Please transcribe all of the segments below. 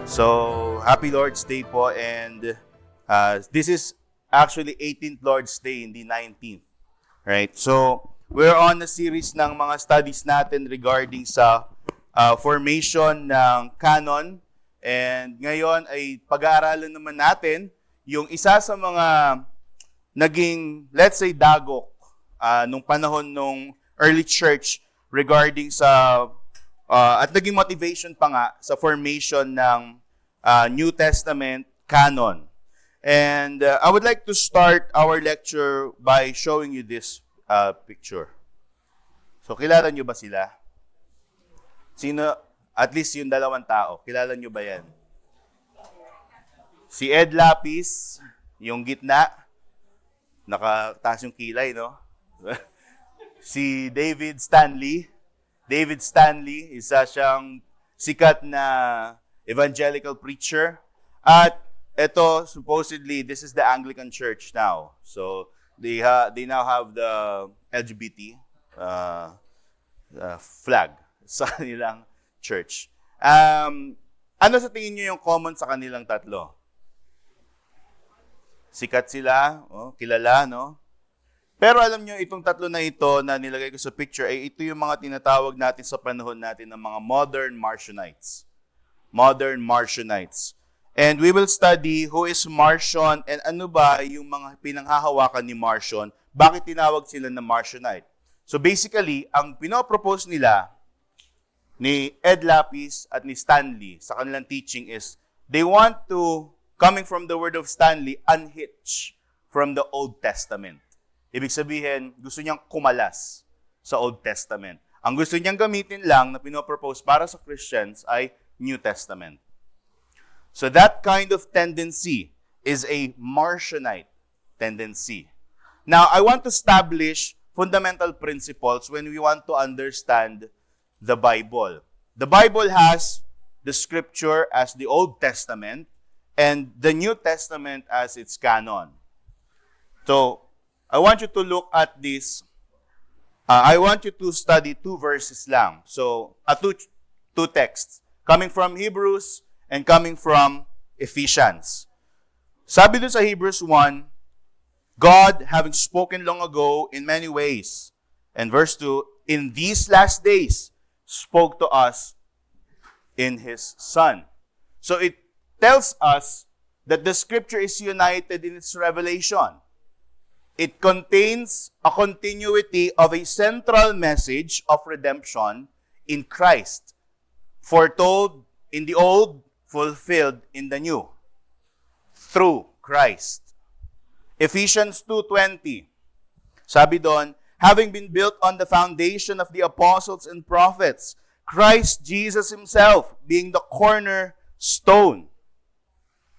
So, happy Lord's Day po, and this is actually 18th Lord's Day, hindi 19th. Right? So, we're on a series ng mga studies natin regarding sa formation ng canon, and ngayon ay pag-aaralan naman natin yung isa sa mga naging, let's say, dagok nung panahon nung early church regarding sa at naging motivation pa nga sa formation ng New Testament canon. And I would like to start our lecture by showing you this picture. So, kilala nyo ba sila? Sino? At least yung dalawang tao. Kilala nyo ba yan? Si Ed Lapis, yung gitna. Nakataas yung kilay, no? Si David Stanley. David Stanley, isa siyang sikat na evangelical preacher. At ito, supposedly, this is the Anglican Church now. So, they now have the LGBT flag sa kanilang church. Ano sa tingin nyo yung common sa kanilang tatlo? Sikat sila, kilala, no? Pero alam nyo, itong tatlo na ito na nilagay ko sa picture, ay ito yung mga tinatawag natin sa panahon natin ng mga modern Marcionites. Modern Marcionites. And we will study who is Marcion and ano ba yung mga pinanghahawakan ni Marcion, bakit tinawag sila na Marcionite. So basically, ang pinopropose nila ni Ed Lapis at ni Stanley sa kanilang teaching is they want to, coming from the word of Stanley, unhitch from the Old Testament. Ibig sabihin, gusto niyang kumalas sa Old Testament. Ang gusto niyang gamitin lang na pinopropose para sa Christians ay New Testament. So that kind of tendency is a Marcionite tendency. Now, I want to establish fundamental principles when we want to understand the Bible. The Bible has the Scripture as the Old Testament and the New Testament as its canon. So, I want you to look at this. I want you to study two verses lang. So, two texts. Coming from Hebrews and coming from Ephesians. Sabi dun sa Hebrews 1, God, having spoken long ago in many ways. And verse 2, in these last days, spoke to us in His Son. So, it tells us that the Scripture is united in its revelation. It contains a continuity of a central message of redemption in Christ, foretold in the old, fulfilled in the new, through Christ. Ephesians 2:20, sabi doon, having been built on the foundation of the apostles and prophets, Christ Jesus Himself being the cornerstone.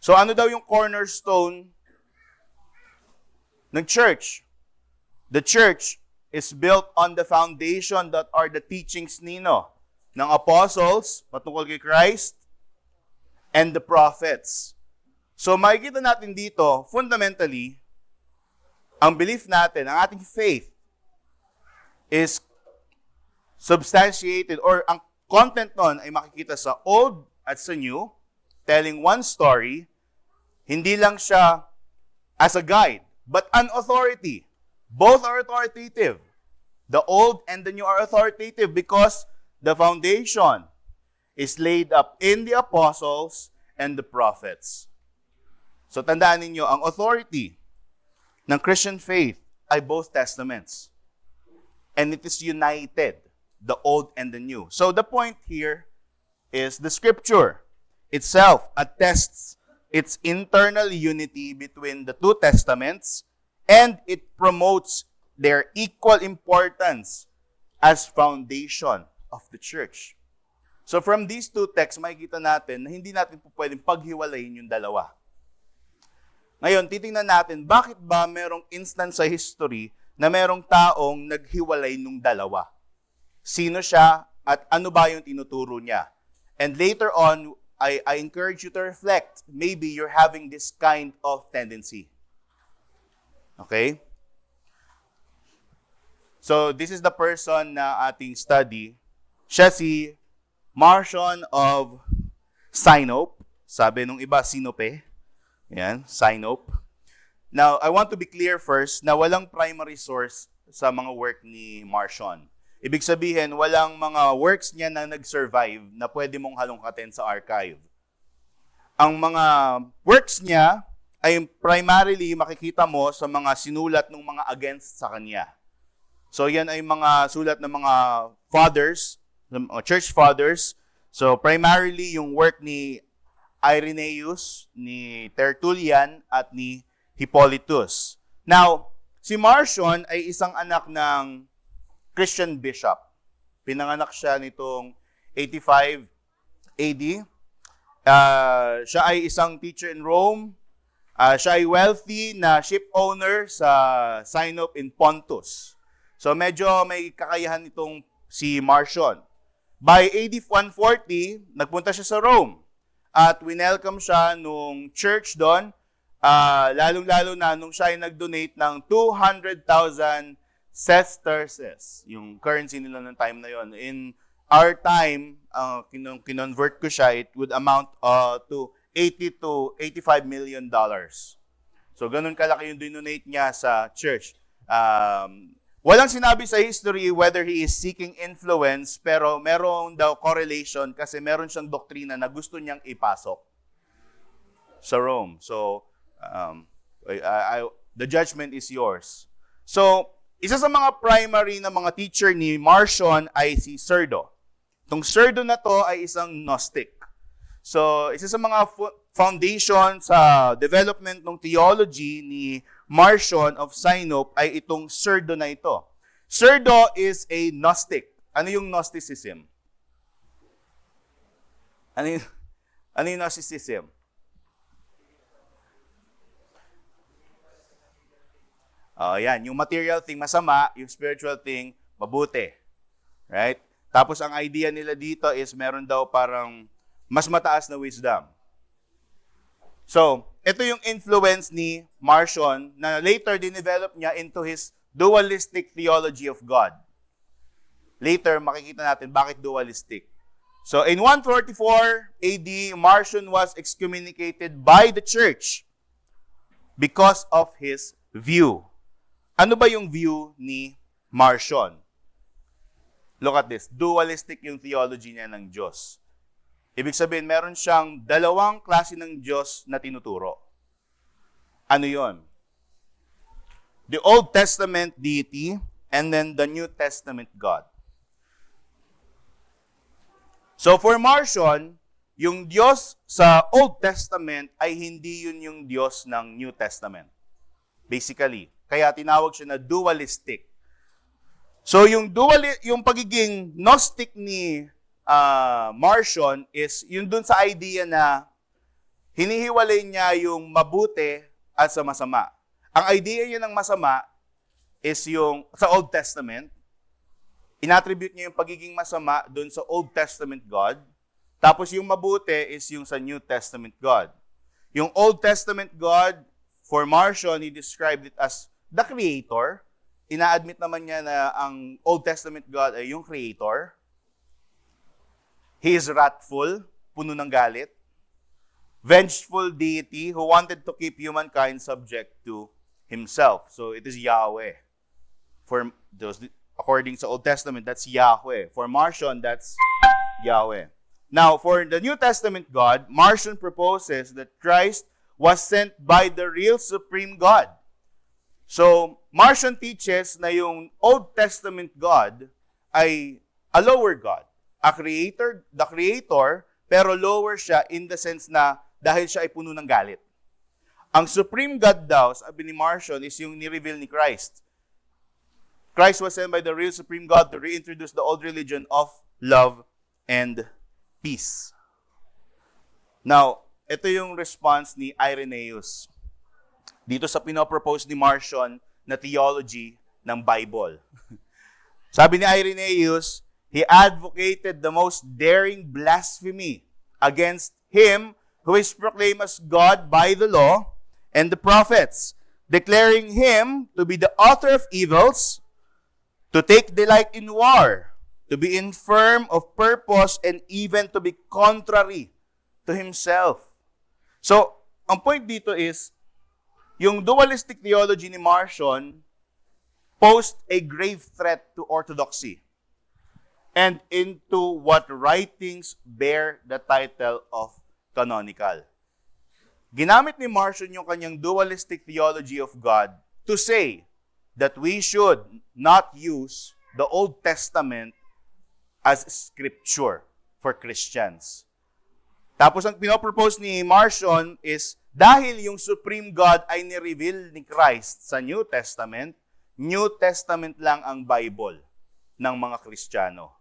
So ano daw yung cornerstone ng church? The church is built on the foundation that are the teachings nino ng apostles patungkol kay Christ and the prophets. So makikita natin dito, fundamentally, ang belief natin, ang ating faith is substantiated or ang content nun ay makikita sa Old at sa New, telling one story, hindi lang siya as a guide, but an authority. Both are authoritative. The Old and the New are authoritative because the foundation is laid up in the apostles and the prophets. So tandaan ninyo, ang authority ng Christian faith ay both testaments. And it is united, the Old and the New. So the point here is the Scripture itself attests its internal unity between the two testaments, and it promotes their equal importance as foundation of the church. So from these two texts, makikita natin na hindi natin po pwedeng paghiwalayin yung dalawa. Ngayon, titingnan natin, bakit ba merong instance sa history na merong taong naghiwalay nung dalawa? Sino siya at ano ba yung tinuturo niya? And later on, I encourage you to reflect. Maybe you're having this kind of tendency. Okay? So, this is the person na ating study. Siya si Marcion of Sinope. Sabi nung iba, sinope. Yan, sinope. Now, I want to be clear first na walang primary source sa mga work ni Marcion. Ibig sabihin, walang mga works niya na nag-survive na pwede mong halongkatin sa archive. Ang mga works niya ay primarily makikita mo sa mga sinulat ng mga against sa kanya. So yan ay mga sulat ng mga fathers, church fathers. So primarily yung work ni Irenaeus, ni Tertullian, at ni Hippolytus. Now, si Marcion ay isang anak ng Christian bishop. Pinanganak siya nitong 85 AD. Siya ay isang teacher in Rome. Siya ay wealthy na ship owner sa Sinope in Pontus. So medyo may kakayahan itong si Marcion. By AD 140, nagpunta siya sa Rome. At winelcome siya nung church doon. Lalong-lalo na nung siya ay nag-donate ng 200,000 sesterces, yung currency nila ng time na yon. In our time, kinonvert ko siya, it would amount to 80 to 85 million dollars. So, ganun kalaki yung donate niya sa church. Walang sinabi sa history whether he is seeking influence, pero meron daw correlation kasi meron siyang doktrina na gusto niyang ipasok sa Rome. So, the judgment is yours. So, isa sa mga primary na mga teacher ni Marcion ay si Cerdo. Itong Cerdo na to ay isang Gnostic. So, isa sa mga foundation sa development ng theology ni Marcion of Sinope ay itong Cerdo na ito. Cerdo is a Gnostic. Ano yung Gnosticism? Ano yung Gnosticism? Yan, yung material thing masama, yung spiritual thing mabuti. Right? Tapos ang idea nila dito is meron daw parang mas mataas na wisdom. So, ito yung influence ni Marcion na later dinevelop niya into his dualistic theology of God. Later, makikita natin bakit dualistic. So, in 144 AD, Marcion was excommunicated by the church because of his view. Ano ba yung view ni Marcion? Look at this. Dualistic yung theology niya ng Diyos. Ibig sabihin, meron siyang dalawang klase ng Diyos na tinuturo. Ano yon? The Old Testament deity and then the New Testament God. So for Marcion, yung Diyos sa Old Testament ay hindi yun yung Diyos ng New Testament. Basically. Kaya tinawag siya na dualistic. So yung pagiging Gnostic ni Marcion is yun dun sa idea na hinihiwalay niya yung mabuti at sa masama. Ang idea niya ng masama is yung sa Old Testament. Inattribute niya yung pagiging masama dun sa Old Testament God. Tapos yung mabuti is yung sa New Testament God. Yung Old Testament God, for Marcion, he described it as the Creator. Ina-admit naman niya na ang Old Testament God ay yung Creator. He is wrathful, puno ng galit. Vengeful deity who wanted to keep humankind subject to himself. So it is Yahweh. For those, according sa Old Testament, that's Yahweh. For Marcion, that's Yahweh. Now, for the New Testament God, Marcion proposes that Christ was sent by the real supreme God. So, Marcion teaches na yung Old Testament God ay a lower God. The creator, pero lower siya in the sense na dahil siya ay puno ng galit. Ang supreme God daw, sabi ni Marcion, is yung ni-reveal ni Christ. Christ was sent by the real supreme God to reintroduce the old religion of love and peace. Now, ito yung response ni Irenaeus dito sa pinopropose ni Marcion na theology ng Bible. Sabi ni Irenaeus, he advocated the most daring blasphemy against him who is proclaimed as God by the law and the prophets, declaring him to be the author of evils, to take delight in war, to be infirm of purpose, and even to be contrary to himself. So, ang point dito is, yung dualistic theology ni Marcion posed a grave threat to orthodoxy and into what writings bear the title of canonical. Ginamit ni Marcion yung kanyang dualistic theology of God to say that we should not use the Old Testament as scripture for Christians. Tapos ang pinopropose ni Marcion is, dahil yung Supreme God ay ni-reveal ni Christ sa New Testament lang ang Bible ng mga Kristiyano.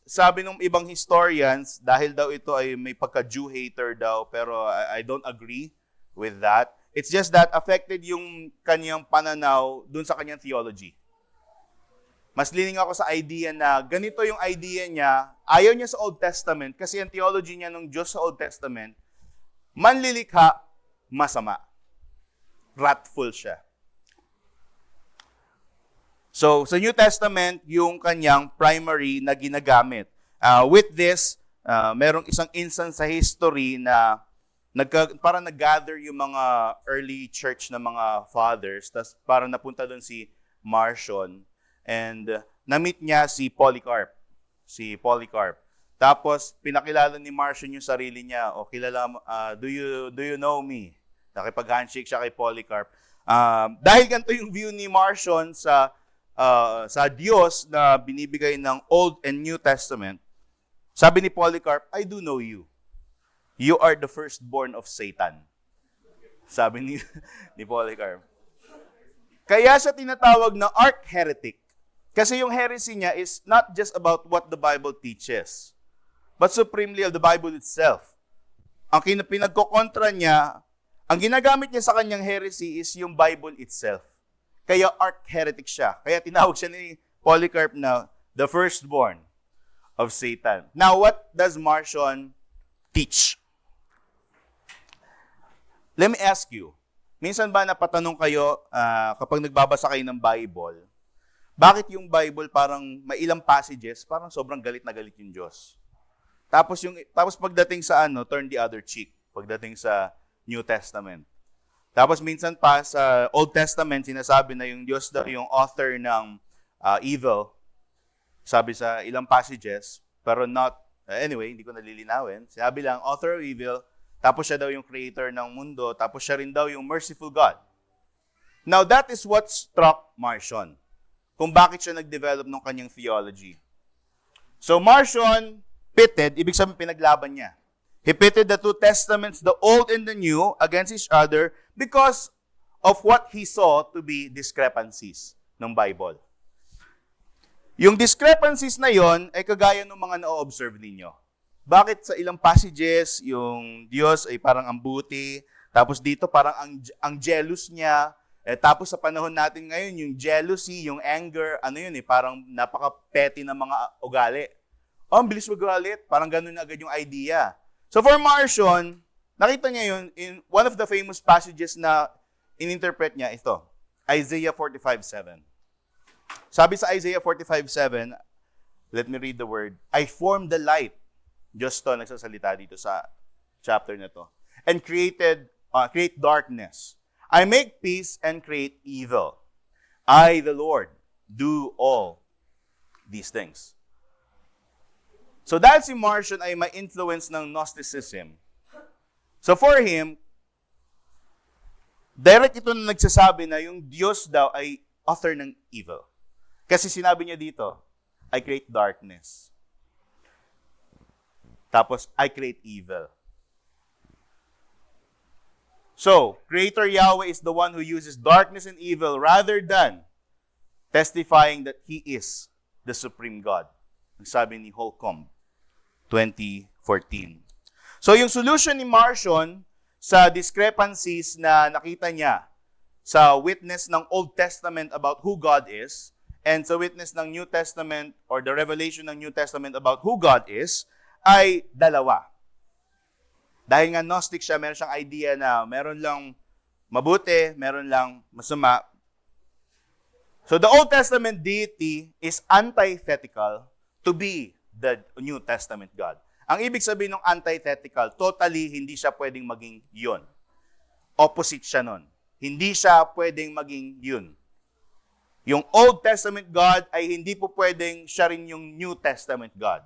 Sabi ng ibang historians, dahil daw ito ay may pagka-Jew hater daw, pero I don't agree with that. It's just that affected yung kanyang pananaw dun sa kanyang theology. Mas leaning ako sa idea na ganito yung idea niya, ayaw niya sa Old Testament kasi ang theology niya ng Diyos sa Old Testament, manlilikha, masama. Wrathful siya. So, sa New Testament, yung kanyang primary na ginagamit. With this, merong isang instance sa history na parang nag-gather yung mga early church na mga fathers, tapos parang napunta doon si Marcion, and na-meet niya si Polycarp. Tapos, pinakilala ni Marcion yung sarili niya. O, kilala mo, do you know me? Nakipag-handshake siya kay Polycarp. Dahil ganito yung view ni Marcion sa Diyos na binibigay ng Old and New Testament, sabi ni Polycarp, I do know you. You are the firstborn of Satan. Sabi ni Polycarp. Kaya siya tinatawag na arch-heretic. Kasi yung heresy niya is not just about what the Bible teaches, but supremely of the Bible itself. Ang pinagkokontra niya, ang ginagamit niya sa kanyang heresy is yung Bible itself. Kaya arch-heretic siya. Kaya tinawag siya ni Polycarp na the firstborn of Satan. Now, what does Marcion teach? Let me ask you, minsan ba napatanong kayo kapag nagbabasa kayo ng Bible, bakit yung Bible parang may ilang passages, parang sobrang galit na galit yung Diyos? Tapos pagdating sa turn the other cheek, pagdating sa New Testament. Tapos minsan pa sa Old Testament, sinasabi na yung Diyos daw yung author ng evil. Sabi sa ilang passages, pero anyway, hindi ko nalilinawin. Sinabi lang, author of evil, tapos siya daw yung creator ng mundo, tapos siya rin daw yung merciful God. Now, that is what struck Marcion, kung bakit siya nag-develop ng kanyang theology. So, Marcion pitted, ibig sabihin pinaglaban niya. He pitted the two testaments, the Old and the New, against each other because of what he saw to be discrepancies ng Bible. Yung discrepancies na yon ay kagaya ng mga na-observe ninyo. Bakit sa ilang passages, yung Diyos ay parang ang buti, tapos dito parang ang jealous niya, tapos sa panahon natin ngayon, yung jealousy, yung anger, parang napaka-petty na mga ugali. Ang bilis magalit, parang ganun na agad yung idea. So for Marcion, nakita niya yun in one of the famous passages na ininterpret niya ito, Isaiah 45:7. Sabi sa Isaiah 45:7, let me read the word, I form the light. Diyos to nagsasalita dito sa chapter na to. And create darkness. I make peace and create evil. I, the Lord, do all these things. So dahil si Marcion ay may influence ng Gnosticism, so for him, direct ito na nagsasabi na yung Diyos daw ay author ng evil. Kasi sinabi niya dito, I create darkness. Tapos, I create evil. So, Creator Yahweh is the one who uses darkness and evil rather than testifying that He is the Supreme God. Ang sabi ni Holcomb, 2014. So, yung solution ni Marcion sa discrepancies na nakita niya sa witness ng Old Testament about who God is and sa witness ng New Testament or the revelation ng New Testament about who God is, ay dalawa. Dahil nga Gnostic siya, meron siyang idea na meron lang mabuti, meron lang masama. So the Old Testament deity is antithetical to be the New Testament God. Ang ibig sabihin ng antithetical, totally hindi siya pwedeng maging yun. Opposite siya nun. Hindi siya pwedeng maging yun. Yung Old Testament God ay hindi po pwedeng siya rin yung New Testament God.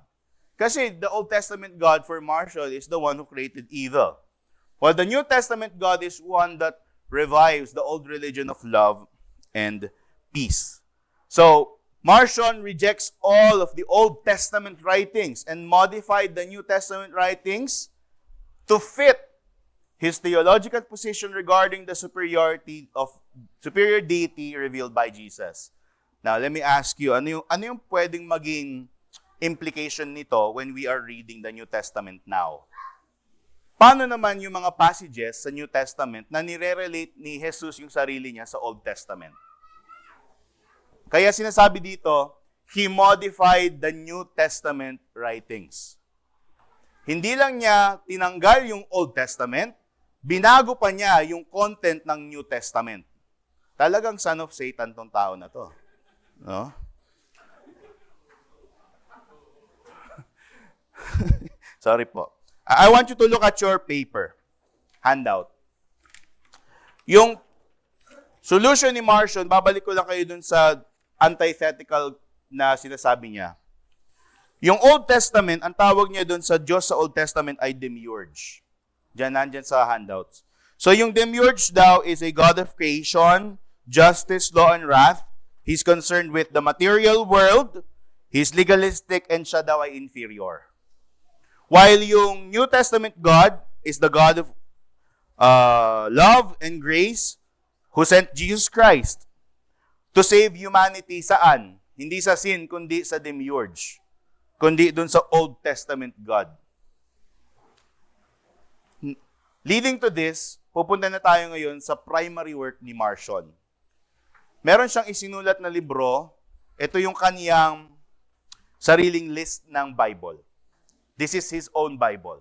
Kasi the Old Testament God for Marshall is the one who created evil. While the New Testament God is one that revives the old religion of love and peace. So, Marcion rejects all of the Old Testament writings and modified the New Testament writings to fit his theological position regarding the superior deity revealed by Jesus. Now, let me ask you, ano yung pwedeng maging implication nito when we are reading the New Testament now? Paano naman yung mga passages sa New Testament na nire-relate ni Jesus yung sarili niya sa Old Testament? Kaya sinasabi dito, he modified the New Testament writings. Hindi lang niya tinanggal yung Old Testament, binago pa niya yung content ng New Testament. Talagang son of Satan tong tao na to. No? Sorry po. I want you to look at your paper, handout. Yung solution ni Marcion, babalik ko lang kayo dun sa antithetical na sinasabi niya. Yung Old Testament, ang tawag niya dun sa Diyos sa Old Testament ay demiurge. Nandyan sa handouts. So yung demiurge daw is a God of creation, justice, law, and wrath. He's concerned with the material world. He's legalistic and siya daw ay inferior. While yung New Testament God is the God of love and grace who sent Jesus Christ to save humanity saan? Hindi sa sin, kundi sa demiurge. Kundi dun sa Old Testament God. Leading to this, pupunta na tayo ngayon sa primary work ni Marcion. Meron siyang isinulat na libro. Ito yung kaniyang sariling list ng Bible. This is his own Bible.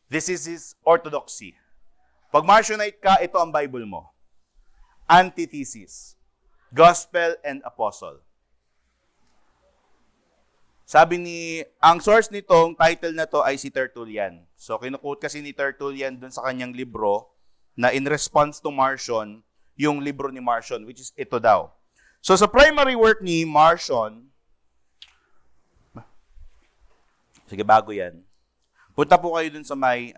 This is his orthodoxy. Pag Marcionite ka, ito ang Bible mo. Antithesis. Gospel and Apostle. Sabi ang source nitong title na to ay si Tertullian. So, kinuquote kasi ni Tertullian dun sa kanyang libro na in response to Marcion, yung libro ni Marcion, which is ito daw. So, sa primary work ni Marcion, sige, bago yan. Punta po kayo dun sa may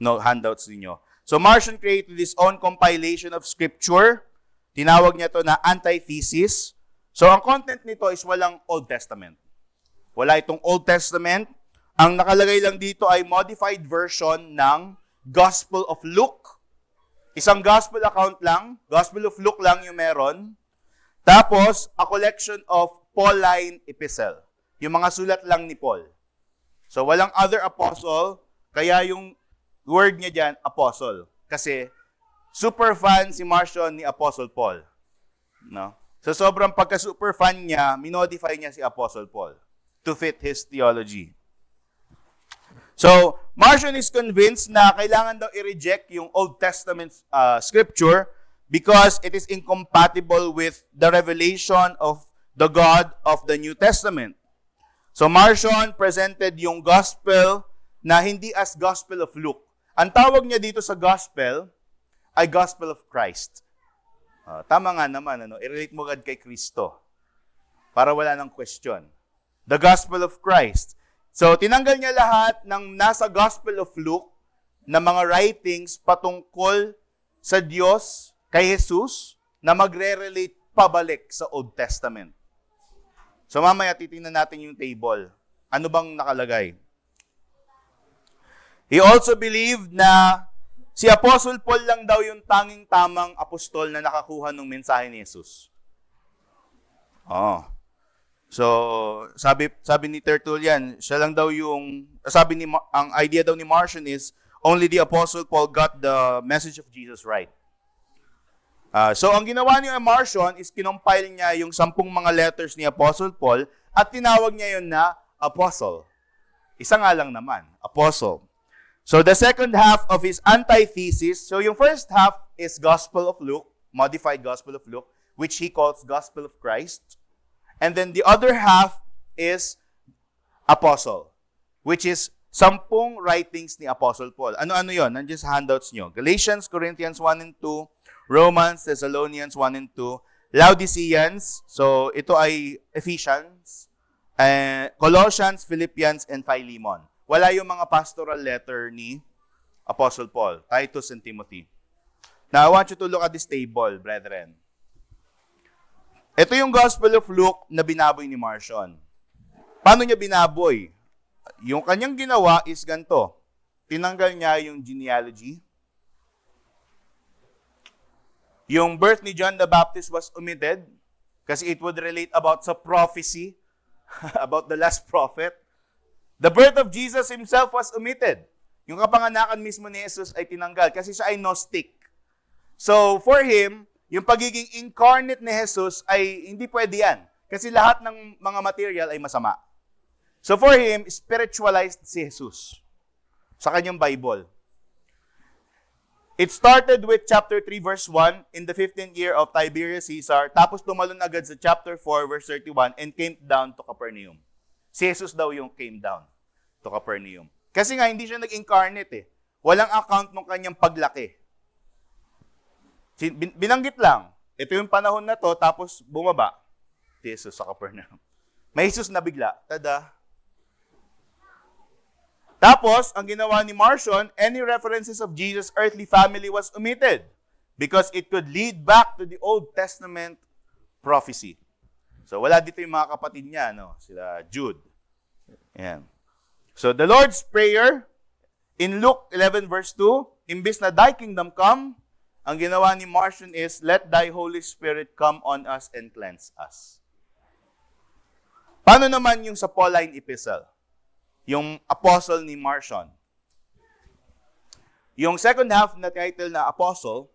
handouts niyo. So, Marcion created his own compilation of scripture. Tinawag niya to na antithesis. So, ang content nito is walang Old Testament. Wala itong Old Testament. Ang nakalagay lang dito ay modified version ng Gospel of Luke. Isang gospel account lang. Gospel of Luke lang yung meron. Tapos, a collection of Pauline epistle. Yung mga sulat lang ni Paul. So, walang other apostle. Kaya yung word niya dyan, apostle. Kasi, super fan si Marcion ni Apostle Paul. No? So, sobrang pagka-super fan niya, minodify niya si Apostle Paul to fit his theology. So, Marcion is convinced na kailangan daw i-reject yung Old Testament scripture because it is incompatible with the revelation of the God of the New Testament. So, Marcion presented yung gospel na hindi as Gospel of Luke. Ang tawag niya dito sa gospel ay Gospel of Christ. Tama nga naman, i-relate mo agad kay Kristo para wala nang question. The Gospel of Christ. So, tinanggal niya lahat ng nasa Gospel of Luke na mga writings patungkol sa Diyos kay Jesus na magre-relate pabalik sa Old Testament. So, mamaya titingnan natin yung table. Ano bang nakalagay? He also believed na si Apostle Paul lang daw yung tanging tamang apostol na nakakuha ng mensahe ni Jesus. So, sabi ni Tertullian, siya lang daw yung, ang idea daw ni Marcion is, only the Apostle Paul got the message of Jesus right. So, ang ginawa ni Marcion is kinompile niya yung 10 mga letters ni Apostle Paul at tinawag niya yun na Apostle. Isa nga lang naman, Apostle. So, the second half of his antithesis, so yung first half is Gospel of Luke, modified Gospel of Luke, which he calls Gospel of Christ. And then the other half is Apostle. which is 10 writings ni Apostle Paul. Ano-ano yon? Nandiyan sa handouts nyo. Galatians, Corinthians 1 and 2, Romans, Thessalonians 1 and 2, Laodiceans, so ito ay Ephesians, Colossians, Philippians, and Philemon. Wala yung mga pastoral letter ni Apostle Paul, Titus and Timothy. Now, I want you to look at this table, brethren. Ito yung Gospel of Luke na binaboy ni Marcion. Paano niya binaboy? Yung kanyang ginawa is ganito. Tinanggal niya yung genealogy. Yung birth ni John the Baptist was omitted kasi it would relate about sa prophecy about the last prophet. The birth of Jesus himself was omitted. Yung kapanganakan mismo ni Jesus ay tinanggal kasi siya ay Gnostic. So for him, yung pagiging incarnate ni Jesus ay hindi pwede yan kasi lahat ng mga material ay masama. So for him, spiritualized si Jesus sa kanyang Bible. It started with chapter 3 verse 1 in the 15th year of Tiberius Caesar, tapos tumalon agad sa chapter 4 verse 31 and came down to Capernaum. Si Jesus daw yung came down to Capernaum. Kasi nga hindi siya nag-incarnate eh. Walang account ng kanyang paglaki. Binanggit lang. Ito yung panahon na to, tapos bumaba si Jesus sa Capernaum. May Jesus na bigla. Tada! Tapos, ang ginawa ni Marcion, any references of Jesus' earthly family was omitted because it could lead back to the Old Testament prophecy. So, wala dito yung mga kapatid niya, no? Sila Jude. Ayan. So, the Lord's Prayer, in Luke 11 verse 2, imbis na thy kingdom come, ang ginawa ni Marcion is, let thy Holy Spirit come on us and cleanse us. Paano naman yung sa Pauline epistle? Yung apostle ni Marcion. Yung second half na title na apostle,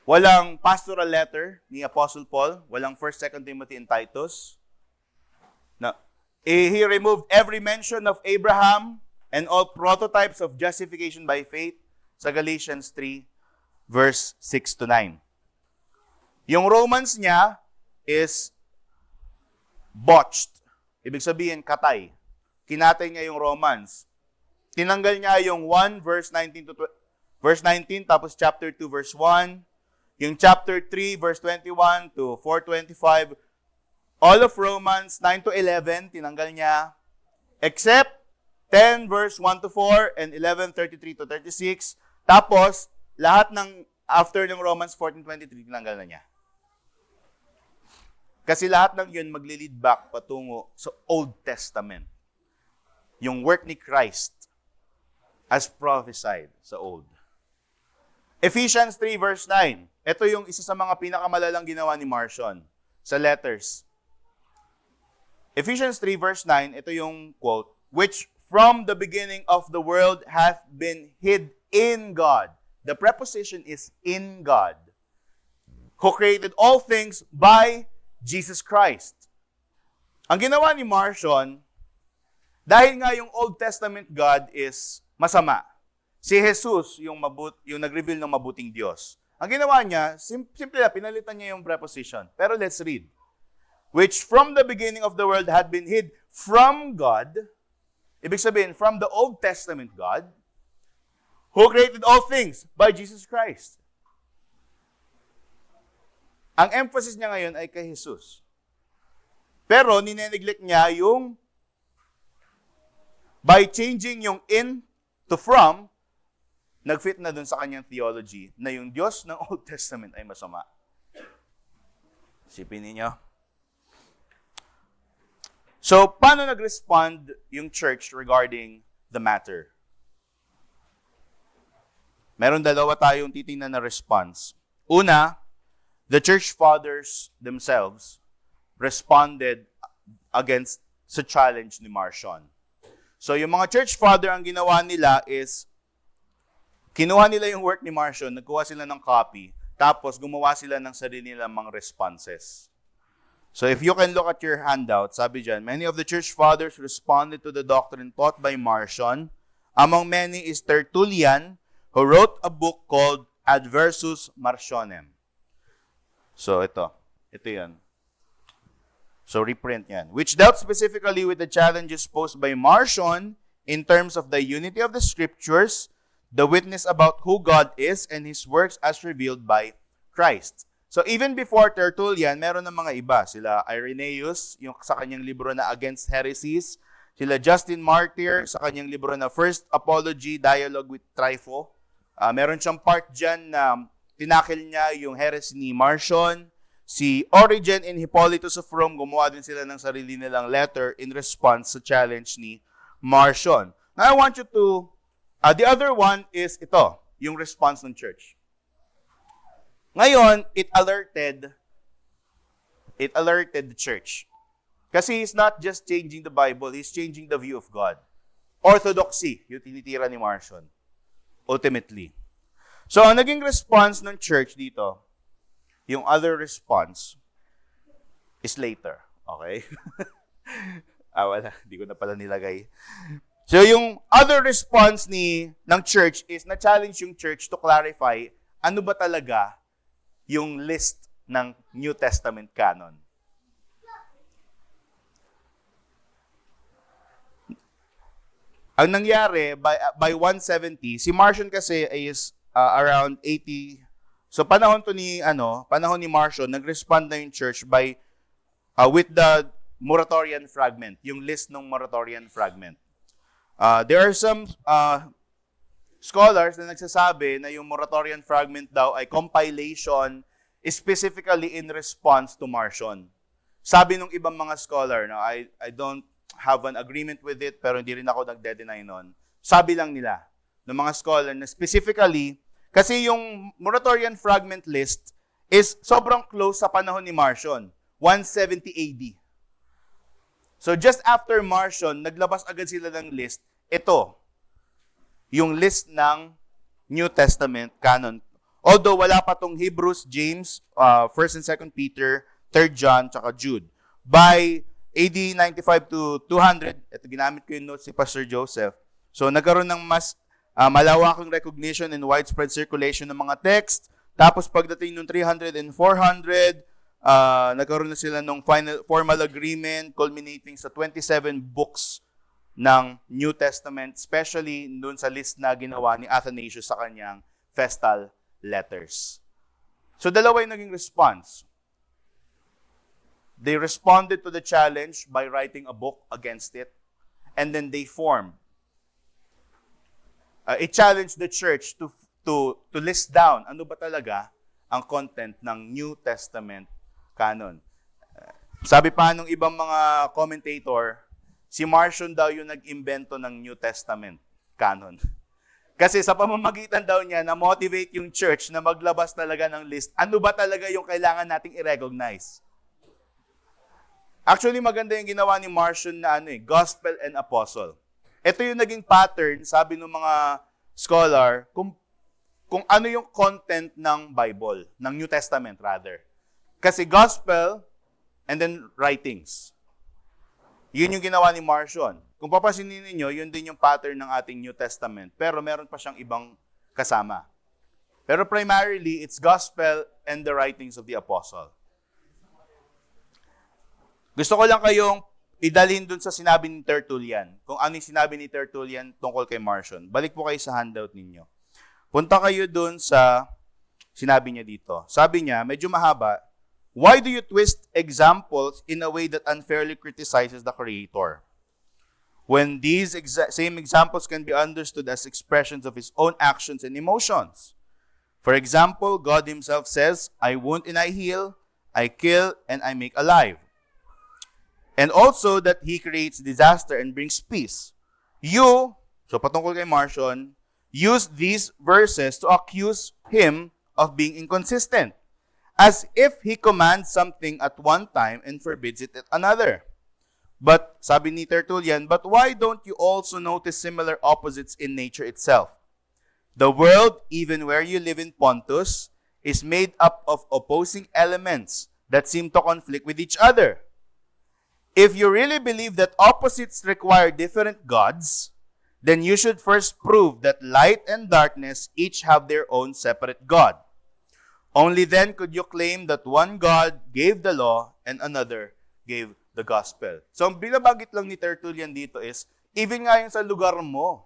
walang pastoral letter ni Apostle Paul, walang 1st, 2 Timothy, and Titus. No. He removed every mention of Abraham and all prototypes of justification by faith sa Galatians 3, verse 6 to 9. Yung Romans niya is botched. Ibig sabihin, katay. Kinatay niya yung Romans. Tinanggal niya yung 1 verse 19 tapos chapter 2 verse 1, yung chapter 3 verse 21 to 4:25, all of Romans 9 to 11 tinanggal niya except 10 verse 1 to 4 and 11:33 to 36. Tapos lahat ng after ng Romans 14:23 tinanggal na niya. Kasi lahat ng yun magli-lead back patungo sa Old Testament. Yung work ni Christ as prophesied sa Old. Ephesians 3 verse 9. Ito yung isa sa mga pinakamalalang ginawa ni Marcion sa letters. Ephesians 3 verse 9, ito yung quote, which from the beginning of the world hath been hid in God. The preposition is in God, who created all things by Jesus Christ. Ang ginawa ni Marcion, dahil nga yung Old Testament God is masama. Si Jesus, yung nag-reveal ng mabuting Diyos. Ang ginawa niya, simple na, pinalitan niya yung preposition. Pero let's read. Which from the beginning of the world had been hid from God, ibig sabihin, from the Old Testament God, who created all things by Jesus Christ. Ang emphasis niya ngayon ay kay Jesus. Pero nineneglect niya yung by changing yung in to from, nag-fit na dun sa kanyang theology na yung Diyos ng Old Testament ay masama. Isipin ninyo. So, paano nag-respond yung church regarding the matter? Meron dalawa tayong titingnan na response. Una, the church fathers themselves responded against sa challenge ni Marcion. So, yung mga church father, ang ginawa nila is, kinuha nila yung work ni Marcion, nagkuha sila ng copy, tapos gumawa sila ng sarili nilang mga responses. So, if you can look at your handout, sabi dyan, many of the church fathers responded to the doctrine taught by Marcion. Among many is Tertullian, who wrote a book called Adversus Marcionem. So, ito yan. So reprint yan. Which dealt specifically with the challenges posed by Marcion in terms of the unity of the scriptures, the witness about who God is, and His works as revealed by Christ. So even before Tertullian, meron ng mga iba. Sila Irenaeus, yung sa kanyang libro na Against Heresies. Sila Justin Martyr, sa kanyang libro na First Apology, Dialogue with Trypho. Meron siyang part dyan na tinakil niya yung heresy ni Marcion. Si Origen and Hippolytus of Rome, gumawa din sila ng sarili nilang letter in response sa challenge ni Marcion. Now I want you to, the other one is ito, yung response ng church. Ngayon, it alerted the church. Kasi he's not just changing the Bible, he's changing the view of God. Orthodoxy, yung tinitira ni Marcion. Ultimately. So, ang naging response ng church dito, yung other response is later. Okay? Wala. Hindi ko na pala nilagay. So, yung other response ng church is na-challenge yung church to clarify ano ba talaga yung list ng New Testament canon. Ang nangyari, by 170, si Marcion kasi is around 80. So panahon ni Marcion, nag-respond na yung church with the Muratorian fragment, yung list ng Muratorian fragment. There are some scholars na nagsasabi na yung Muratorian fragment daw ay compilation specifically in response to Marcion. Sabi ng ibang mga scholar, I don't have an agreement with it, pero hindi rin ako nagde-deny nun. Sabi lang nila, ng mga scholar na specifically, kasi yung Muratorian fragment list is sobrang close sa panahon ni Marcion, 170 AD. So just after Marcion, naglabas agad sila ng list. Ito, yung list ng New Testament canon. Although wala pa tong Hebrews, James, 1st and 2nd Peter, 3rd John, tsaka Jude. By AD 95 to 200, ito ginamit ko yung notes ni Pastor Joseph. So nagkaroon ng mas malawakang recognition and widespread circulation ng mga text. Tapos pagdating ng 300 and 400, nagkaroon na sila ng formal agreement culminating sa 27 books ng New Testament, especially dun sa list na ginawa ni Athanasius sa kanyang festal letters. So dalawa yung naging response. They responded to the challenge by writing a book against it, and then they formed. It challenged the church to list down ano ba talaga ang content ng New Testament canon. Sabi pa nung ibang mga commentator, si Marcion daw yung nag-imbento ng New Testament canon. Kasi sa pamamagitan daw niya, na-motivate yung church na maglabas talaga ng list. Ano ba talaga yung kailangan nating i-recognize? Actually, maganda yung ginawa ni Marcion na gospel and apostle. Ito yung naging pattern, sabi ng mga scholar, kung ano yung content ng Bible, ng New Testament rather. Kasi gospel and then writings. Yun yung ginawa ni Marcion. Kung papasinin niyo, yun din yung pattern ng ating New Testament. Pero meron pa siyang ibang kasama. Pero primarily, it's gospel and the writings of the apostle. Gusto ko lang kayong idalhin dun sa sinabi ni Tertullian. Kung ano yung sinabi ni Tertullian tungkol kay Marcion. Balik po kayo sa handout ninyo. Punta kayo dun sa sinabi niya dito. Sabi niya, medyo mahaba, why do you twist examples in a way that unfairly criticizes the Creator? When these same examples can be understood as expressions of His own actions and emotions. For example, God Himself says, I wound and I heal, I kill and I make alive. And also that He creates disaster and brings peace. You, so patungkol kay Marcion, use these verses to accuse Him of being inconsistent, as if He commands something at one time and forbids it at another. But, sabi ni Tertullian, but why don't you also notice similar opposites in nature itself? The world, even where you live in Pontus, is made up of opposing elements that seem to conflict with each other. If you really believe that opposites require different gods, then you should first prove that light and darkness each have their own separate God. Only then could you claim that one God gave the law and another gave the gospel. So, ang binabanggit lang ni Tertullian dito is, even nga yung sa lugar mo,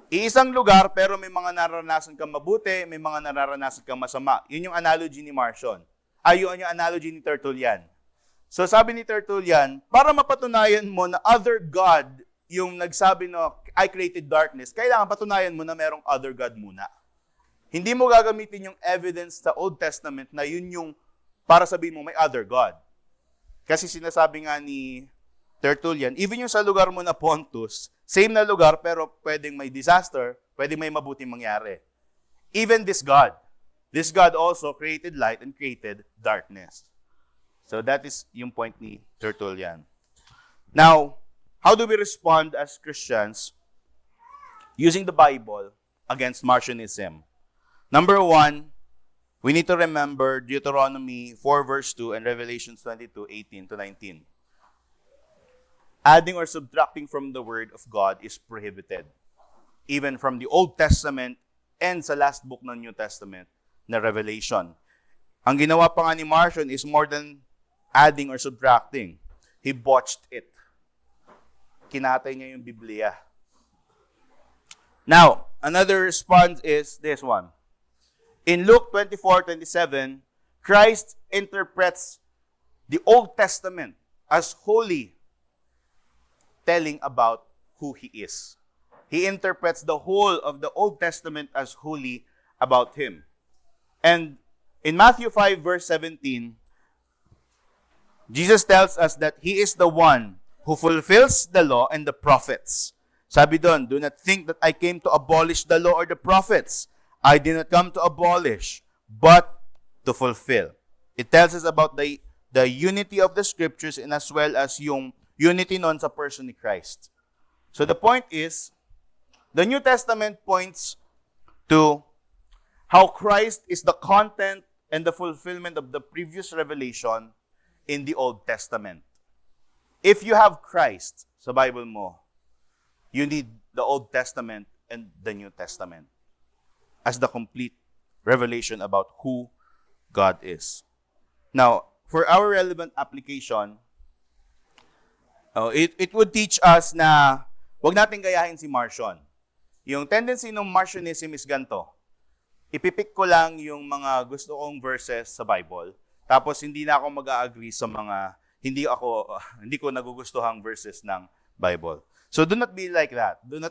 iisang lugar pero may mga nararanasan kang mabuti, may mga nararanasan kang masama. Yun yung analogy ni Marcion. Yun yung analogy ni Tertullian. So, sabi ni Tertullian, para mapatunayan mo na other God yung nagsabi no, I created darkness, kailangan patunayan mo na merong other God muna. Hindi mo gagamitin yung evidence sa Old Testament na yun yung para sabihin mo may other God. Kasi sinasabi nga ni Tertullian, even yung sa lugar mo na Pontus, same na lugar pero pwedeng may disaster, pwedeng may mabuting mangyari. Even this God also created light and created darkness. So that is yung point ni Tertullian. Now, how do we respond as Christians using the Bible against Marcionism? Number 1, we need to remember Deuteronomy 4 verse 2 and Revelations 22, 18 to 19. Adding or subtracting from the Word of God is prohibited. Even from the Old Testament and sa last book ng New Testament na Revelation. Ang ginawa pa nga ni Marcion is more than adding or subtracting. He botched it. Kinatay niya yung Biblia. Now, another response is this one. In Luke 24:27, Christ interprets the Old Testament as holy, telling about who He is. He interprets the whole of the Old Testament as holy about Him. And in Matthew 5 verse 17, Jesus tells us that He is the one who fulfills the law and the prophets. Sabi doon, do not think that I came to abolish the law or the prophets. I did not come to abolish, but to fulfill. It tells us about the unity of the scriptures and as well as yung unity nun sa person ni Christ. So the point is, the New Testament points to how Christ is the content and the fulfillment of the previous revelation in the Old Testament. If you have Christ sa Bible mo, you need the Old Testament and the New Testament as the complete revelation about who God is. Now, for our relevant application, it would teach us na wag natin gayahin si Marcion. Yung tendency ng Marcionism is ganito. Ipipick ko lang yung mga gusto kong verses sa Bible, tapos hindi na ako mag-agree sa mga hindi ko nagugustuhang verses ng Bible. So do not be like that. Do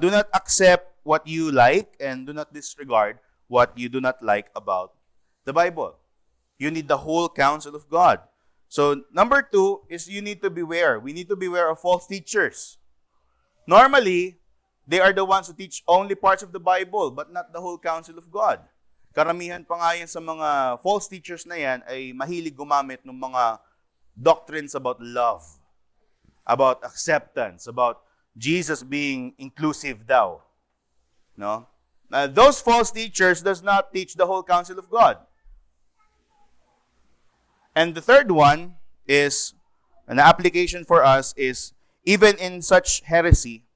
not accept what you like and do not disregard what you do not like about the Bible. You need the whole counsel of God. So number 2 is you need to beware. We need to beware of false teachers. Normally, they are the ones who teach only parts of the Bible but not the whole counsel of God. Karamihan pa nga yan sa mga false teachers na yan ay mahilig gumamit ng mga doctrines about love, about acceptance, about Jesus being inclusive daw. No? Those false teachers does not teach the whole counsel of God. And the third one is, an application for us is, even in such heresy,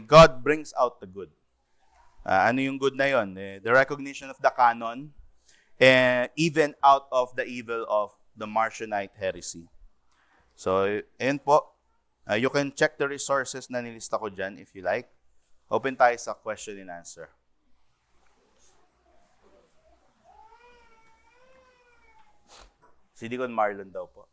God brings out the good. Ano yung good na yun? The recognition of the canon, even out of the evil of the Marcionite heresy. So, ayun po. You can check the resources na nilista ko dyan if you like. Open tayo sa question and answer. Si Deacon Marlon daw po.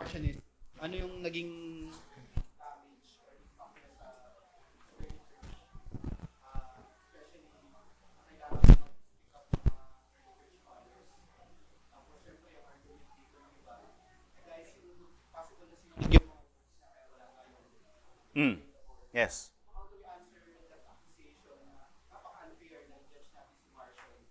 Question is, ano yung naging damage or impact niya sa early church? Especially, kailangan mag-pick up mga early church fathers. Tapos, syempre, yung argument dito ng iba, possible na sinunod yung mga words na kaya wala tayo. Yes. How do we answer that accusation na napaka-unfair na judge natin si Marshall?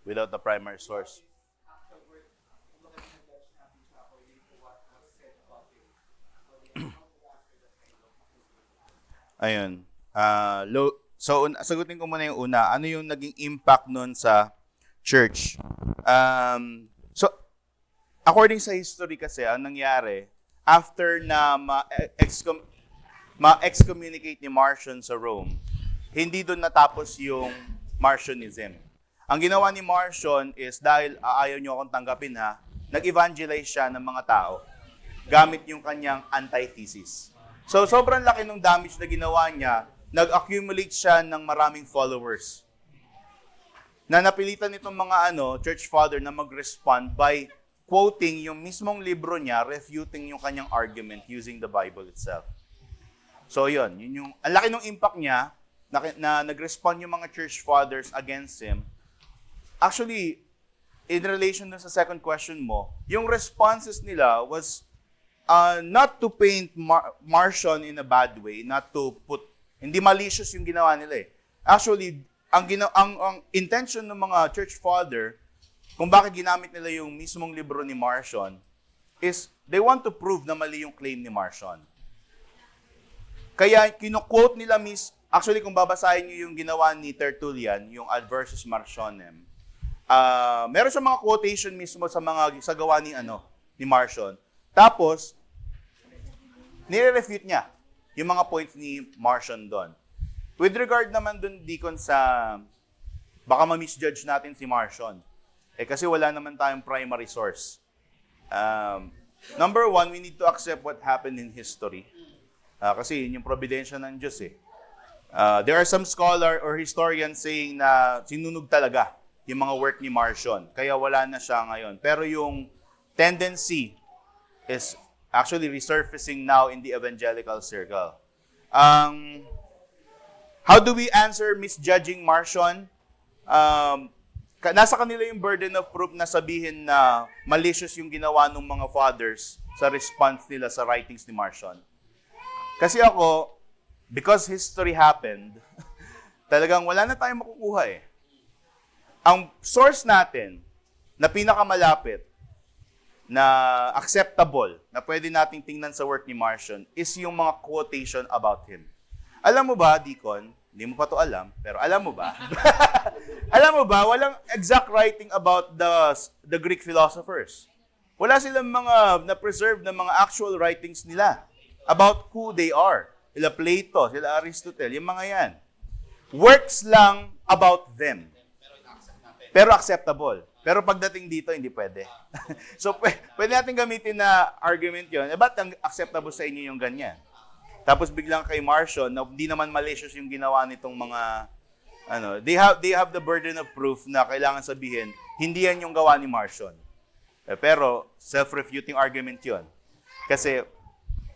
Without the primary source. Actual word, kumbaga na-judge natin siya according to what was said about him. So, how do we answer that kind of accusation? Ayun. Sagutin ko muna yung una. Ano yung naging impact nun sa church? According sa history kasi, ang nangyari, after na ma-excommunicate ni Marcion sa Rome, hindi doon natapos yung Marcionism. Ang ginawa ni Marcion is, dahil ayaw nyo akong tanggapin ha, nag-evangelize siya ng mga tao gamit yung kanyang antithesis. So, sobrang laki ng damage na ginawa niya, nag-accumulate siya ng maraming followers. Na napilitan itong mga church father na mag-respond by quoting yung mismong libro niya, refuting yung kanyang argument using the Bible itself. So yun yung, ang laki ng impact niya na nag-respond yung mga church fathers against him. Actually, in relation dun sa second question mo, yung responses nila was not to paint Marcion in a bad way, not to put, hindi malicious yung ginawa nila eh. Actually, ang intention ng mga church father, kung bakit ginamit nila yung mismong libro ni Marcion, is they want to prove na mali yung claim ni Marcion. Kaya kinu-quote nila actually kung babasahin niyo yung ginawa ni Tertullian, yung Ad versus Marcionem, meron siya mga quotation mismo sa gawa ni Marcion. Tapos, nire-refute niya yung mga points ni Marcion doon. With regard naman doon, Deacon, sa baka ma-misjudge natin si Marcion. Kasi wala naman tayong primary source. Number one, we need to accept what happened in history. Kasi yun yung providensya ng Diyos eh. There are some scholar or historians saying na sinunog talaga yung mga work ni Marcion. Kaya wala na siya ngayon. Pero yung tendency is actually resurfacing now in the evangelical circle. How do we answer misjudging Marcion? Nasa kanila yung burden of proof na sabihin na malicious yung ginawa ng mga fathers sa response nila sa writings ni Marcion. Kasi ako, because history happened, talagang wala na tayong makukuha eh. Ang source natin na pinakamalapit, na acceptable, na pwede nating tingnan sa work ni Marcion, is yung mga quotation about him. Alam mo ba, Deacon, hindi mo pa to alam, pero alam mo ba? Alam mo ba, walang exact writing about the Greek philosophers. Wala silang mga na-preserve na mga actual writings nila about who they are. Sila Plato, sila Aristotle, yung mga yan. Works lang about them. Pero acceptable. Pero pagdating dito, hindi pwede. So, pwede natin gamitin na argument yun. Ba't acceptable sa inyo yung ganyan? Tapos biglang kay Marcion, na hindi naman malicious yung ginawa nitong mga, they have the burden of proof na kailangan sabihin, hindi yan yung gawa ni Marcion. Pero, self-refuting argument yun. Kasi,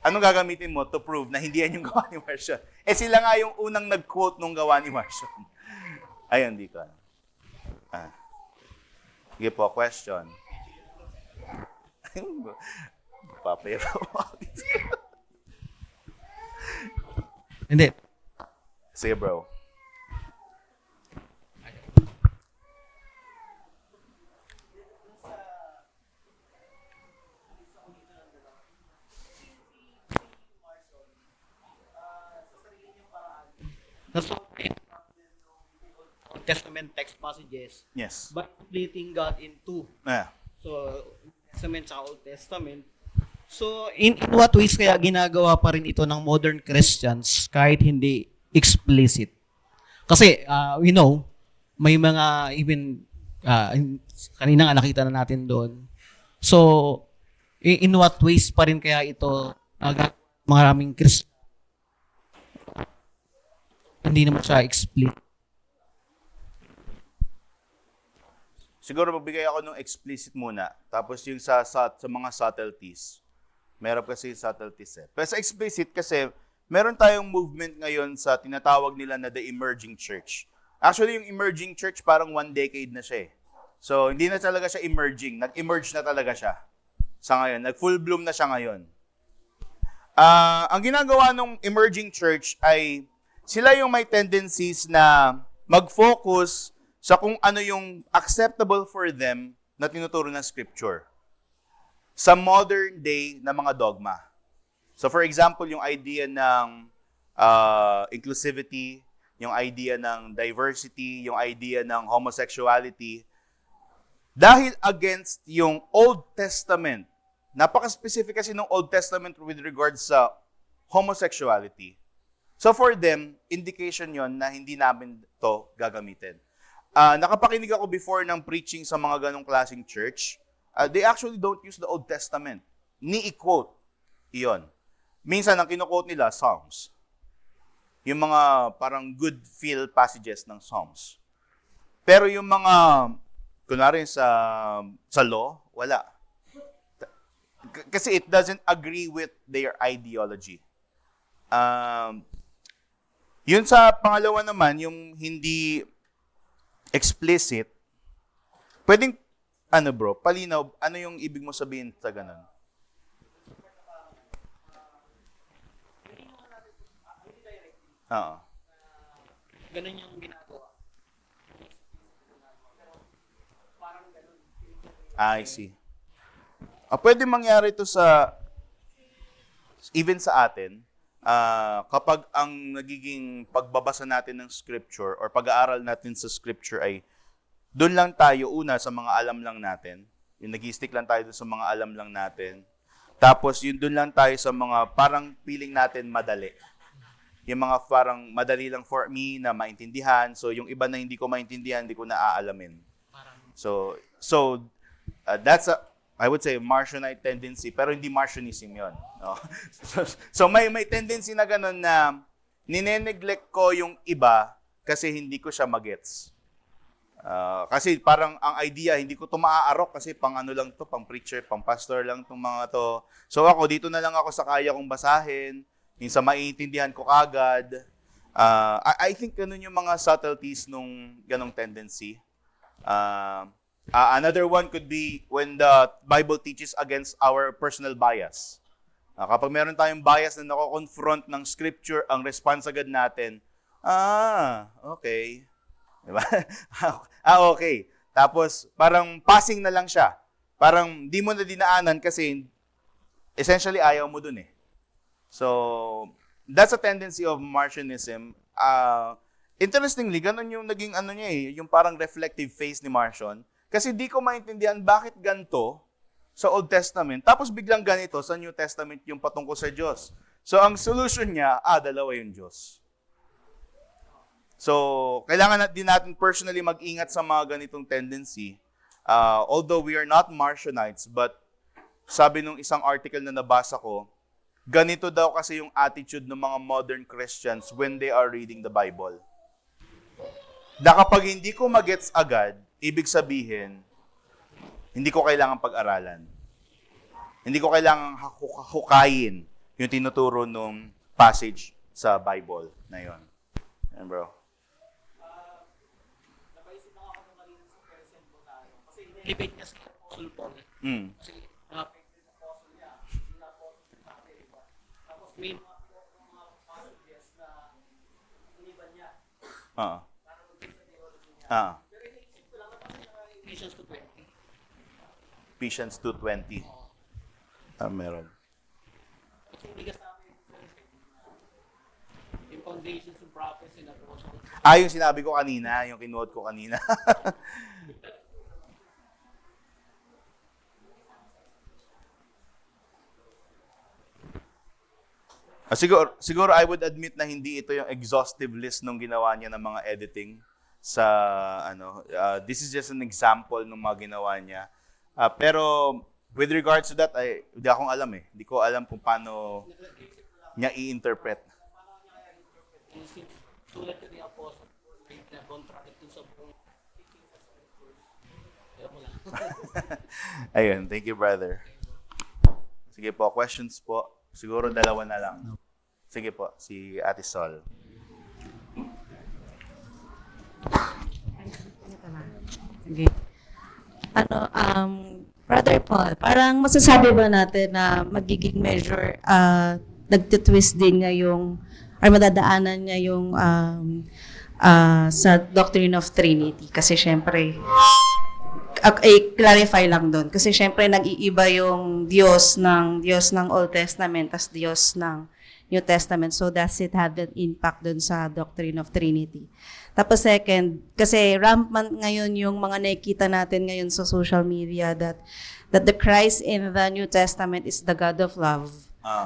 anong gagamitin mo to prove na hindi yan yung gawa ni Marcion? Sila nga yung unang nag-quote nung gawa ni Marcion. Ayun, di ko. Sige po, question. Papero mo. Hindi. Sige, bro. Old Testament text passages Yes. by splitting God in two. Yeah. So, Testament sa Old Testament. So, in what ways kaya ginagawa pa rin ito ng modern Christians kahit hindi explicit? Kasi, we know, may mga even, kanina nga nakita na natin doon. So, in what ways pa rin kaya ito maraming Christians hindi naman siya explicit? Siguro magbigay ako ng explicit muna. Tapos yung sa mga subtleties. Meron kasi subtleties eh. Pero sa explicit kasi, meron tayong movement ngayon sa tinatawag nila na the emerging church. Actually, yung emerging church parang 1 decade na siya eh. So, hindi na talaga siya emerging. Nag-emerge na talaga siya sa ngayon. Nag-full bloom na siya ngayon. Ang ginagawa ng emerging church ay sila yung may tendencies na mag-focus sa kung ano yung acceptable for them na tinuturo ng scripture sa modern day na mga dogma. So for example, yung idea ng inclusivity, yung idea ng diversity, yung idea ng homosexuality, dahil against yung Old Testament, napaka-specific kasi ng Old Testament with regards sa homosexuality. So for them, indication yon na hindi namin to gagamitin. Nakapakinig ako before ng preaching sa mga ganong klaseng church. They actually don't use the Old Testament. Ni-quote. Iyon. Minsan, ang kinuquote nila, Psalms. Yung mga parang good feel passages ng Psalms. Pero yung mga, kunwari sa law, wala. Kasi it doesn't agree with their ideology. Yun sa pangalawa naman, yung hindi explicit, pwedeng, palinaw, ano yung ibig mo sabihin sa ganun? Oo. Ganun yung ginagawa. I see. Pwede mangyari ito even sa atin, kapag ang nagiging pagbabasa natin ng scripture or pag-aaral natin sa scripture ay doon lang tayo una sa mga alam lang natin. Yung nag-stick lang tayo sa mga alam lang natin. Tapos yun doon lang tayo sa mga parang feeling natin madali. Yung mga parang madali lang for me na maintindihan. So yung iba na hindi ko maintindihan, hindi ko naaalamin. So that's I would say Marcionite tendency, pero hindi Marcionism yun. No? So may tendency na ganun na nineneglect ko yung iba kasi hindi ko siya magets. Kasi parang ang idea, hindi ko ito maaarok kasi pang ano lang to, pang preacher, pang pastor lang itong mga to. So ako, dito na lang ako sa kaya kong basahin, yung sa maiintindihan ko kagad. I think ganun yung mga subtleties nung ganong tendency. Another one could be when the Bible teaches against our personal bias. Kapag meron tayong bias na nako-confront ng scripture, ang response agad natin, okay. Diba? Okay. Tapos, parang passing na lang siya. Parang di mo na dinaanan kasi essentially ayaw mo dun eh. So, that's a tendency of Marcionism. Interestingly, ganun yung naging niya eh, yung parang reflective face ni Marcion. Kasi di ko maintindihan bakit ganito sa Old Testament, tapos biglang ganito sa New Testament yung patungkol sa Diyos. So, ang solution niya, dalawa yung Diyos. So, kailangan din natin personally mag-ingat sa mga ganitong tendency. Although we are not Marcionites, but sabi nung isang article na nabasa ko, ganito daw kasi yung attitude ng mga modern Christians when they are reading the Bible. Na kapag hindi ko magets agad, ibig sabihin, hindi ko kailangan pag-aralan. Hindi ko kailangan hukayin yung tinuturo ng passage sa Bible na yun. Yan, bro. Napaisip lang ako ng kanina sa present mo tayo. Kasi debate niya sa Apostle Paul. Kasi na-affected sa Apostle niya. Hindi na Apostle sa atin. Tapos may mga passages na iniban niya. Para mag-fit sa theology niya. Pero iniisip ko lang kasi Ephesians 2:20. Ephesians 2:20. Meron. Kasi hindi ka sabi yung foundations of prophecy na Apostle. Yung sinabi ko kanina, yung kinuot ko kanina. Siguro I would admit na hindi ito yung exhaustive list nung ginawa niya ng mga editing sa this is just an example ng mga ginawa niya. Pero with regards to that, hindi akong alam eh. Hindi ko alam kung paano niya i-interpret. Sulat ka ni Apostle na contract sa buong Ayun, thank you, brother. Sige po, questions po. Siguro dalawa na lang. Sige po, si Ate Sol. Sige. Brother Paul, parang masasabi ba natin na magiging measure nagtitwist din niya yung, or madadaanan niya yung sa Doctrine of Trinity. Kasi syempre, clarify lang doon. Kasi syempre, nag-iiba yung Diyos ng Old Testament tas Diyos ng New Testament. So, does it have an impact doon sa Doctrine of Trinity? Tapos second, kasi rampant ngayon yung mga nakikita natin ngayon sa social media that the Christ in the New Testament is the God of love.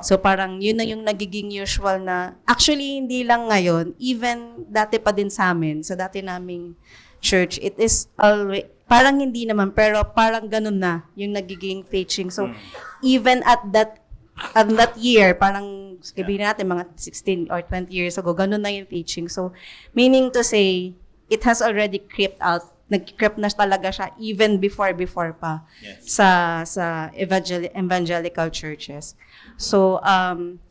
So parang yun na yung nagiging usual na, actually hindi lang ngayon, even dati pa din sa amin, sa dati naming church, it is always, parang hindi naman, pero parang ganun na yung nagiging teaching. So even at that year, parang sabihin natin mga 16 or 20 years ago, ganun na yung teaching. So meaning to say, it has already crept out. Nag-creep na talaga siya even before pa sa evangelical churches. So ang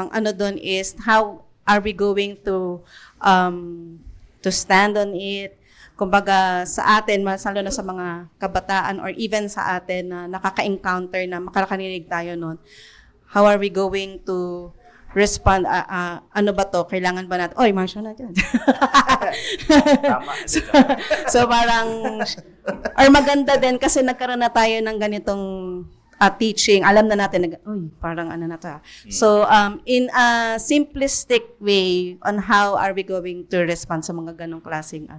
ano doon is how are we going to stand on it? Kumbaga sa atin, lalo na sa mga kabataan or even sa atin na nakaka-encounter na makakarinig tayo noon, how are we going to respond? Ano ba to? Kailangan ba natin? Oy, Marsha na dyan. Tama. So parang, or maganda din kasi nagkaroon na tayo ng ganitong teaching. Alam na natin, uy, parang ano na to. So, in a simplistic way on how are we going to respond sa mga ganong klaseng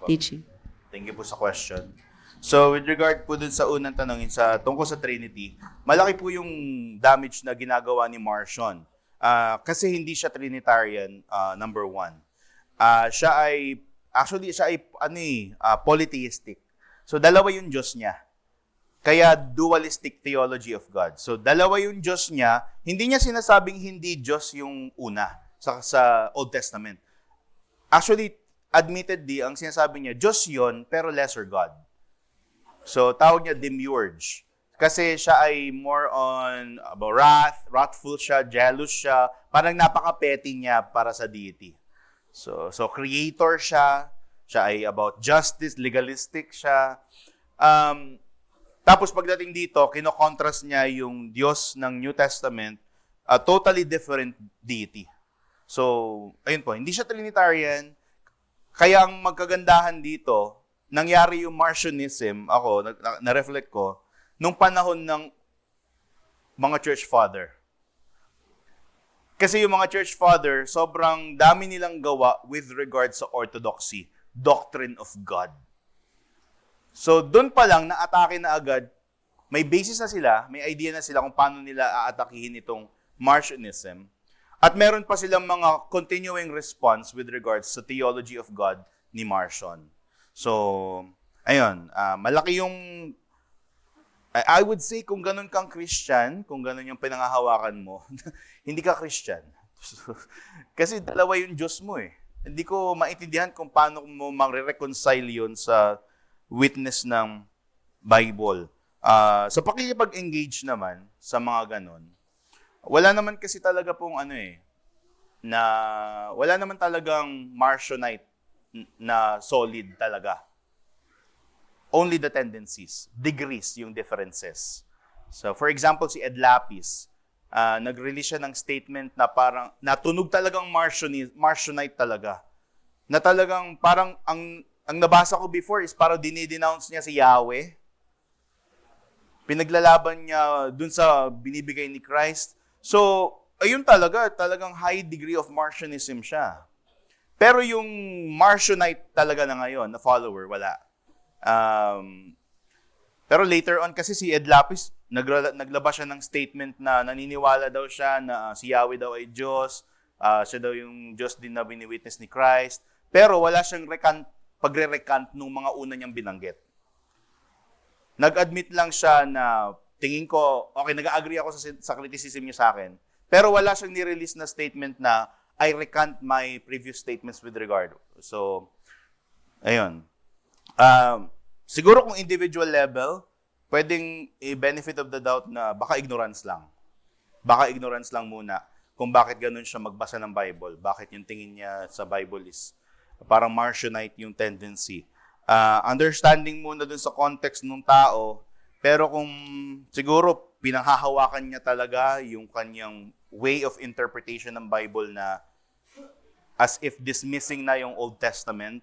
teaching? Thank you po sa question. So, with regard po dun sa unang tanongin tungkol sa Trinity, malaki po yung damage na ginagawa ni Marcion. Kasi hindi siya Trinitarian, number one. Siya ay polytheistic. So, dalawa yung Diyos niya. Kaya dualistic theology of God. So, dalawa yung Diyos niya. Hindi niya sinasabing hindi Diyos yung una sa Old Testament. Actually, admittedly, ang sinasabi niya, Diyos yun, pero lesser God. So, tawag niya demiurge. Kasi siya ay more on wrathful siya, jealous siya, parang napaka-petty niya para sa deity. So creator siya ay about justice, legalistic siya. Tapos pagdating dito, kino-contrast niya yung Diyos ng New Testament, a totally different deity. So, ayun po, hindi siya Trinitarian. Kaya ang magkagandahan dito, nangyari yung Marcionism, ako, na-reflect ko, nung panahon ng mga church father. Kasi yung mga church father, sobrang dami nilang gawa with regard sa orthodoxy, doctrine of God. So, doon pa lang, na-atake na agad, may basis na sila, may idea na sila kung paano nila aatakihin itong Marcionism. At meron pa silang mga continuing response with regards sa theology of God ni Marcion. So, ayun, malaki yung, I would say, kung ganun kang Christian, kung ganun yung pinangahawakan mo, hindi ka Christian. Kasi dalawa yung Diyos mo eh. Hindi ko maintindihan kung paano mo mag-reconcile yun sa witness ng Bible. Sa pakikipag-engage naman sa mga ganon, wala naman kasi talaga pong wala naman talagang Marcionite na solid talaga. Only the tendencies, degrees yung differences. So for example, si Ed Lapis, nag-release siya ng statement na parang natunog talagang Marcionite talaga. Na talagang parang ang nabasa ko before is parang dinidenounce niya si Yahweh. Pinaglalaban niya dun sa binibigay ni Christ. So, ayun talagang high degree of Marcionism siya. Pero yung Marcionite talaga na ngayon, na follower, wala. Pero later on kasi si Ed Lapis, naglabas siya ng statement na naniniwala daw siya na si Yahweh daw ay Diyos, siya daw yung Diyos din na bini-witness ni Christ. Pero wala siyang pagre-recant nung mga una niyang binanggit. Nag-admit lang siya na tingin ko, okay, nag-agree ako sa criticism niya sa akin. Pero wala siyang ni-release na statement na I recant my previous statements with regard. So, ayun. Siguro kung individual level, pwedeng i-benefit of the doubt na baka ignorance lang. Baka ignorance lang muna kung bakit ganun siya magbasa ng Bible. Bakit yung tingin niya sa Bible is parang Marcionite yung tendency. Understanding muna dun sa context ng tao, pero kung siguro pinanghahawakan niya talaga yung kanyang way of interpretation ng Bible na as if dismissing na yung Old Testament.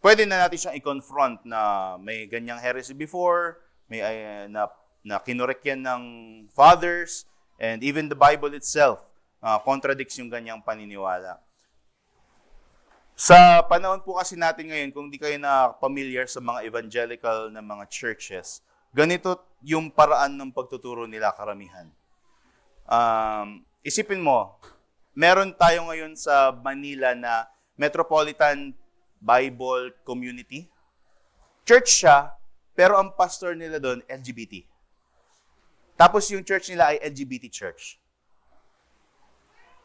Pwede na natin siyang i-confront na may ganyang heresy before, may na kinorek yan ng fathers, and even the Bible itself contradicts yung ganyang paniniwala. Sa panahon po kasi natin ngayon, kung di kayo na familiar sa mga evangelical na mga churches, ganito yung paraan ng pagtuturo nila karamihan. Isipin mo, meron tayo ngayon sa Manila na Metropolitan Bible Community. Church siya, pero ang pastor nila doon, LGBT. Tapos yung church nila ay LGBT church.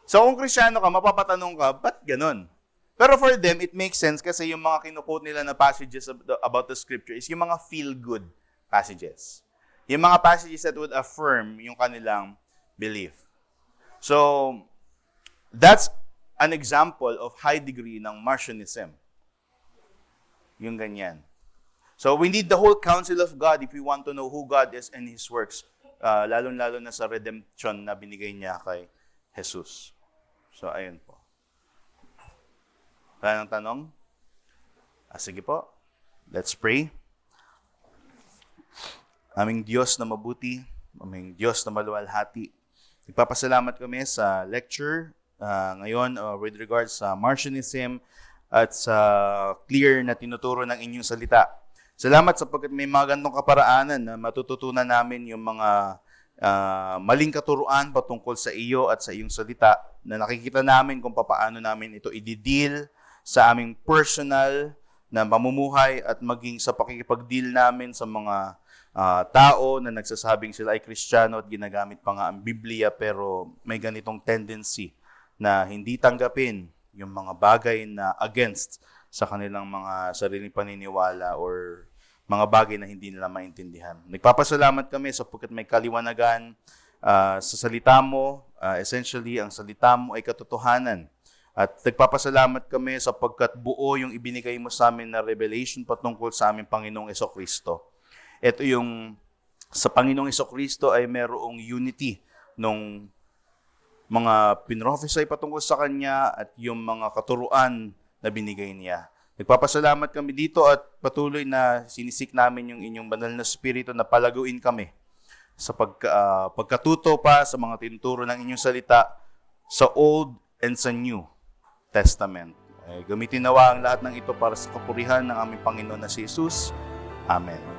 So kung Kristiyano ka, mapapatanong ka, ba't ganun? Pero for them, it makes sense kasi yung mga kinuquote nila na passages about the scripture is yung mga feel-good passages. Yung mga passages that would affirm yung kanilang belief. So, that's an example of high degree ng Marcionism. Yung ganyan. So, we need the whole counsel of God if we want to know who God is and His works. Lalo-lalo na sa redemption na binigay niya kay Jesus. So, ayun po. Wala nang tanong? Sige po. Let's pray. Aming Diyos na mabuti, aming Diyos na maluwalhati, nagpapasalamat kami sa lecture ngayon with regards sa Marcionism at sa clear na tinuturo ng inyong salita. Salamat sapagkat may mga ganitong kaparaanan na matututunan namin yung mga maling katuruan patungkol sa iyo at sa iyong salita na nakikita namin kung paano namin ito i-deal sa aming personal na mamumuhay at maging sa pakikipag-deal namin sa mga tao na nagsasabing sila ay Kristiyano at ginagamit pa nga ang Biblia pero may ganitong tendency na hindi tanggapin yung mga bagay na against sa kanilang mga sariling paniniwala or mga bagay na hindi nila maintindihan. Nagpapasalamat kami sapagkat may kaliwanagan sa salita mo. Essentially, ang salita mo ay katotohanan. At nagpapasalamat kami sapagkat buo yung ibinigay mo sa amin na revelation patungkol sa aming Panginoong Jesucristo. Ito yung sa Panginoong Jesucristo ay merong unity nung mga pinrophesy patungkol sa Kanya at yung mga katuruan na binigay niya. Nagpapasalamat kami dito at patuloy na sinisik namin yung inyong banal na spirito na palaguin kami sa pagkatuto pa sa mga tinuturo ng inyong salita sa Old and sa New Testament. Gamitin nawa ang lahat ng ito para sa kapurihan ng aming Panginoon na si Jesus. Amen.